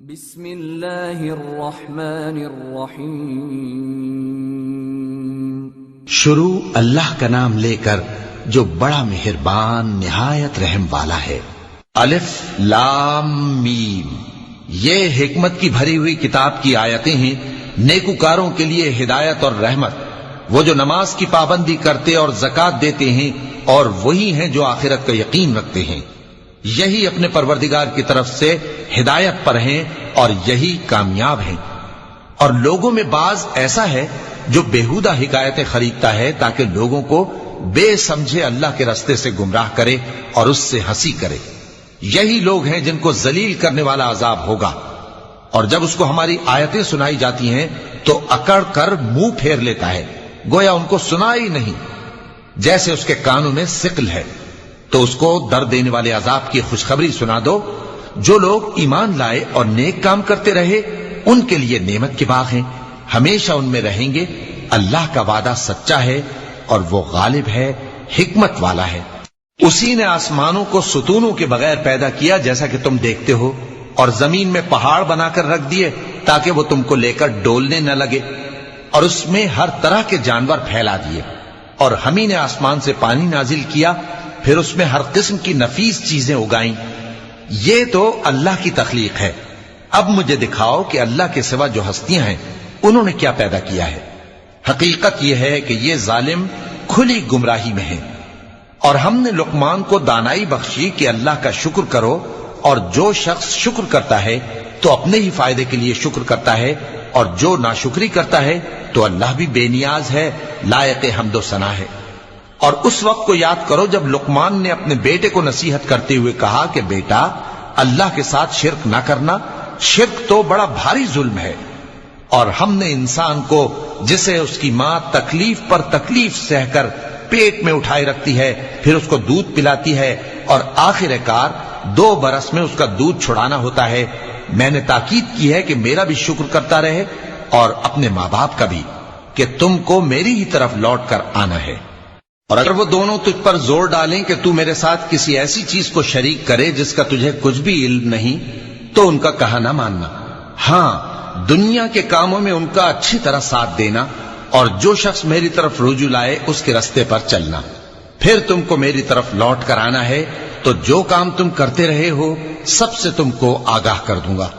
بسم اللہ الرحمن الرحیم۔ شروع اللہ کا نام لے کر جو بڑا مہربان نہایت رحم والا ہے۔ الف لام میم، یہ حکمت کی بھری ہوئی کتاب کی آیتیں ہیں، نیکوکاروں کے لیے ہدایت اور رحمت، وہ جو نماز کی پابندی کرتے اور زکوٰۃ دیتے ہیں، اور وہی ہیں جو آخرت کا یقین رکھتے ہیں، یہی اپنے پروردگار کی طرف سے ہدایت پر ہیں اور یہی کامیاب ہیں۔ اور لوگوں میں بعض ایسا ہے جو بیہودہ حکایتیں خریدتا ہے تاکہ لوگوں کو بے سمجھے اللہ کے راستے سے گمراہ کرے اور اس سے ہنسی کرے۔ یہی لوگ ہیں جن کو ذلیل کرنے والا عذاب ہوگا، اور جب اس کو ہماری آیتیں سنائی جاتی ہیں تو اکڑ کر منہ پھیر لیتا ہے، گویا ان کو سنا ہی نہیں، جیسے اس کے کانوں میں ثقل ہے۔ تو اس کو درد دینے والے عذاب کی خوشخبری سنا دو۔ جو لوگ ایمان لائے اور نیک کام کرتے رہے ان کے لیے نعمت کے باغ ہیں، ہمیشہ ان میں رہیں گے۔ اللہ کا وعدہ سچا ہے اور وہ غالب ہے، حکمت والا ہے۔ اسی نے آسمانوں کو ستونوں کے بغیر پیدا کیا جیسا کہ تم دیکھتے ہو، اور زمین میں پہاڑ بنا کر رکھ دیے تاکہ وہ تم کو لے کر ڈولنے نہ لگے، اور اس میں ہر طرح کے جانور پھیلا دیے۔ اور ہم ہی نے آسمان سے پانی نازل کیا، پھر اس میں ہر قسم کی نفیس چیزیں اگائیں۔ یہ تو اللہ کی تخلیق ہے۔ اب مجھے دکھاؤ کہ اللہ کے سوا جو ہستیاں ہیں انہوں نے کیا پیدا کیا ہے۔ حقیقت یہ ہے کہ یہ ظالم کھلی گمراہی میں ہیں۔ اور ہم نے لقمان کو دانائی بخشی کہ اللہ کا شکر کرو، اور جو شخص شکر کرتا ہے تو اپنے ہی فائدے کے لیے شکر کرتا ہے، اور جو ناشکری کرتا ہے تو اللہ بھی بے نیاز ہے، لائق حمد و ثنا ہے۔ اور اس وقت کو یاد کرو جب لقمان نے اپنے بیٹے کو نصیحت کرتے ہوئے کہا کہ بیٹا، اللہ کے ساتھ شرک نہ کرنا، شرک تو بڑا بھاری ظلم ہے۔ اور ہم نے انسان کو، جسے اس کی ماں تکلیف پر تکلیف سہ کر پیٹ میں اٹھائے رکھتی ہے، پھر اس کو دودھ پلاتی ہے، اور آخر کار 2 برس میں اس کا دودھ چھڑانا ہوتا ہے، میں نے تاکید کی ہے کہ میرا بھی شکر کرتا رہے اور اپنے ماں باپ کا بھی، کہ تم کو میری ہی طرف لوٹ کر آنا ہے۔ اور اگر وہ دونوں تجھ پر زور ڈالیں کہ تو میرے ساتھ کسی ایسی چیز کو شریک کرے جس کا تجھے کچھ بھی علم نہیں، تو ان کا کہا نہ ماننا۔ ہاں، دنیا کے کاموں میں ان کا اچھی طرح ساتھ دینا، اور جو شخص میری طرف رجوع لائے اس کے راستے پر چلنا۔ پھر تم کو میری طرف لوٹ کر آنا ہے، تو جو کام تم کرتے رہے ہو سب سے تم کو آگاہ کر دوں گا۔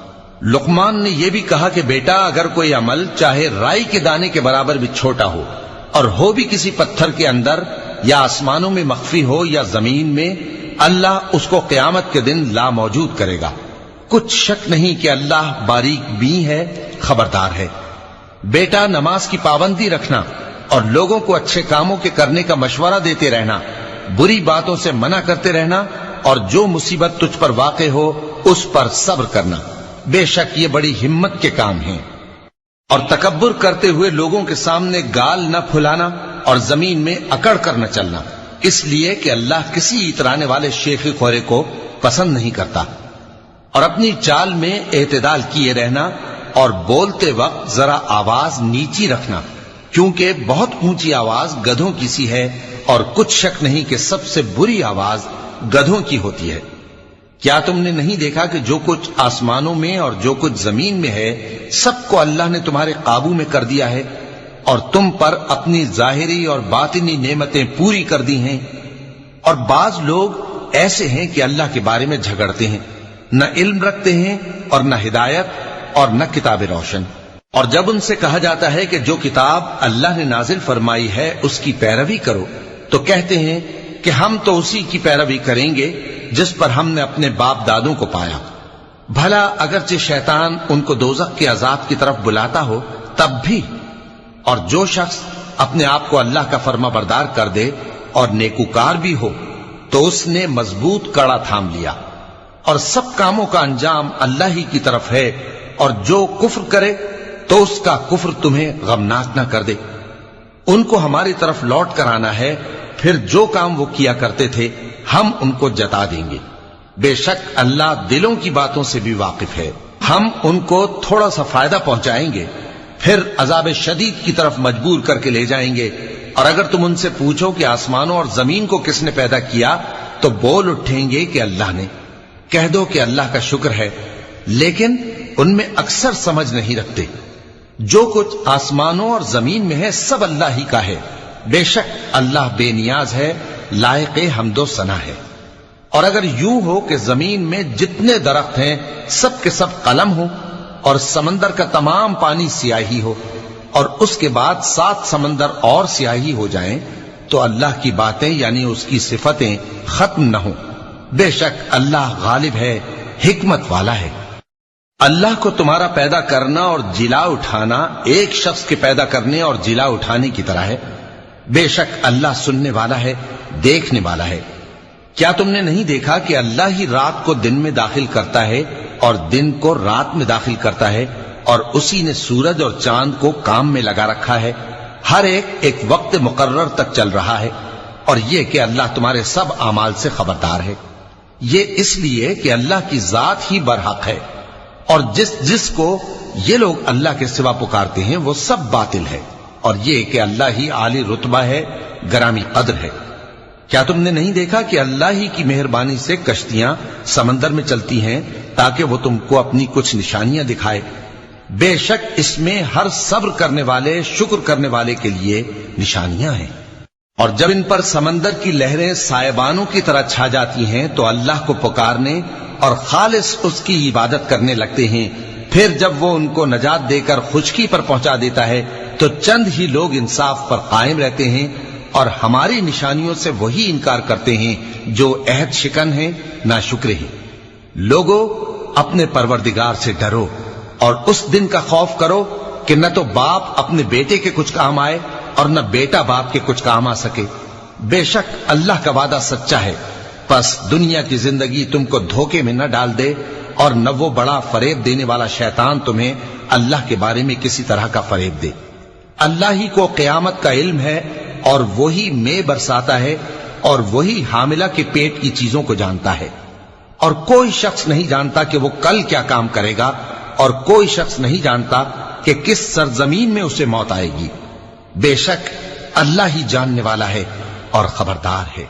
لقمان نے یہ بھی کہا کہ بیٹا، اگر کوئی عمل چاہے رائی کے دانے کے برابر بھی چھوٹا ہو، اور ہو بھی کسی پتھر کے اندر یا آسمانوں میں مخفی ہو یا زمین میں، اللہ اس کو قیامت کے دن لا موجود کرے گا۔ کچھ شک نہیں کہ اللہ باریک بین ہے، خبردار ہے۔ بیٹا، نماز کی پابندی رکھنا اور لوگوں کو اچھے کاموں کے کرنے کا مشورہ دیتے رہنا، بری باتوں سے منع کرتے رہنا، اور جو مصیبت تجھ پر واقع ہو اس پر صبر کرنا، بے شک یہ بڑی ہمت کے کام ہیں۔ اور تکبر کرتے ہوئے لوگوں کے سامنے گال نہ پھلانا اور زمین میں اکڑ کر نہ چلنا، اس لیے کہ اللہ کسی اترانے والے شیخ خورے کو پسند نہیں کرتا۔ اور اپنی چال میں اعتدال کیے رہنا، اور بولتے وقت ذرا آواز نیچی رکھنا، کیونکہ بہت اونچی آواز گدھوں کی سی ہے، اور کچھ شک نہیں کہ سب سے بری آواز گدھوں کی ہوتی ہے۔ کیا تم نے نہیں دیکھا کہ جو کچھ آسمانوں میں اور جو کچھ زمین میں ہے سب کو اللہ نے تمہارے قابو میں کر دیا ہے، اور تم پر اپنی ظاہری اور باطنی نعمتیں پوری کر دی ہیں۔ اور بعض لوگ ایسے ہیں کہ اللہ کے بارے میں جھگڑتے ہیں، نہ علم رکھتے ہیں اور نہ ہدایت اور نہ کتاب روشن۔ اور جب ان سے کہا جاتا ہے کہ جو کتاب اللہ نے نازل فرمائی ہے اس کی پیروی کرو، تو کہتے ہیں کہ ہم تو اسی کی پیروی کریں گے جس پر ہم نے اپنے باپ دادوں کو پایا۔ بھلا اگرچہ شیطان ان کو دوزخ کے عذاب کی طرف بلاتا ہو تب بھی۔ اور جو شخص اپنے آپ کو اللہ کا فرما بردار کر دے اور نیکوکار بھی ہو تو اس نے مضبوط کڑا تھام لیا، اور سب کاموں کا انجام اللہ ہی کی طرف ہے۔ اور جو کفر کرے تو اس کا کفر تمہیں غمناک نہ کر دے۔ ان کو ہماری طرف لوٹ کر آنا ہے، پھر جو کام وہ کیا کرتے تھے ہم ان کو جتا دیں گے۔ بے شک اللہ دلوں کی باتوں سے بھی واقف ہے۔ ہم ان کو تھوڑا سا فائدہ پہنچائیں گے، پھر عذاب شدید کی طرف مجبور کر کے لے جائیں گے۔ اور اگر تم ان سے پوچھو کہ آسمانوں اور زمین کو کس نے پیدا کیا تو بول اٹھیں گے کہ اللہ نے۔ کہہ دو کہ اللہ کا شکر ہے، لیکن ان میں اکثر سمجھ نہیں رکھتے۔ جو کچھ آسمانوں اور زمین میں ہے سب اللہ ہی کا ہے، بے شک اللہ بے نیاز ہے، لائق حمد و ثنا ہے۔ اور اگر یوں ہو کہ زمین میں جتنے درخت ہیں سب کے سب قلم ہو اور سمندر کا تمام پانی سیاہی ہو اور اس کے بعد 7 سمندر اور سیاہی ہو جائیں تو اللہ کی باتیں یعنی اس کی صفتیں ختم نہ ہوں۔ بے شک اللہ غالب ہے، حکمت والا ہے۔ اللہ کو تمہارا پیدا کرنا اور جلا اٹھانا ایک شخص کے پیدا کرنے اور جلا اٹھانے کی طرح ہے۔ بے شک اللہ سننے والا ہے، دیکھنے والا ہے۔ کیا تم نے نہیں دیکھا کہ اللہ ہی رات کو دن میں داخل کرتا ہے اور دن کو رات میں داخل کرتا ہے، اور اسی نے سورج اور چاند کو کام میں لگا رکھا ہے، ہر ایک وقت مقرر تک چل رہا ہے، اور یہ کہ اللہ تمہارے سب اعمال سے خبردار ہے۔ یہ اس لیے کہ اللہ کی ذات ہی برحق ہے، اور جس کو یہ لوگ اللہ کے سوا پکارتے ہیں وہ سب باطل ہے، اور یہ کہ اللہ ہی عالی رتبہ ہے، گرامی قدر ہے۔ کیا تم نے نہیں دیکھا کہ اللہ ہی کی مہربانی سے کشتیاں سمندر میں چلتی ہیں تاکہ وہ تم کو اپنی کچھ نشانیاں دکھائے؟ بے شک اس میں ہر صبر کرنے والے، شکر کرنے والے کے لیے نشانیاں ہیں۔ اور جب ان پر سمندر کی لہریں سائبانوں کی طرح چھا جاتی ہیں تو اللہ کو پکارنے اور خالص اس کی عبادت کرنے لگتے ہیں، پھر جب وہ ان کو نجات دے کر خشکی پر پہنچا دیتا ہے تو چند ہی لوگ انصاف پر قائم رہتے ہیں، اور ہماری نشانیوں سے وہی انکار کرتے ہیں جو عہد شکن ہیں، ناشکرے ہیں۔ لوگو اپنے پروردگار سے ڈرو اور اس دن کا خوف کرو کہ نہ تو باپ اپنے بیٹے کے کچھ کام آئے اور نہ بیٹا باپ کے کچھ کام آ سکے۔ بے شک اللہ کا وعدہ سچا ہے، پس دنیا کی زندگی تم کو دھوکے میں نہ ڈال دے، اور نہ وہ بڑا فریب دینے والا شیطان تمہیں اللہ کے بارے میں کسی طرح کا فریب دے۔ اللہ ہی کو قیامت کا علم ہے، اور وہی میں برساتا ہے، اور وہی حاملہ کے پیٹ کی چیزوں کو جانتا ہے، اور کوئی شخص نہیں جانتا کہ وہ کل کیا کام کرے گا، اور کوئی شخص نہیں جانتا کہ کس سرزمین میں اسے موت آئے گی۔ بے شک اللہ ہی جاننے والا ہے اور خبردار ہے۔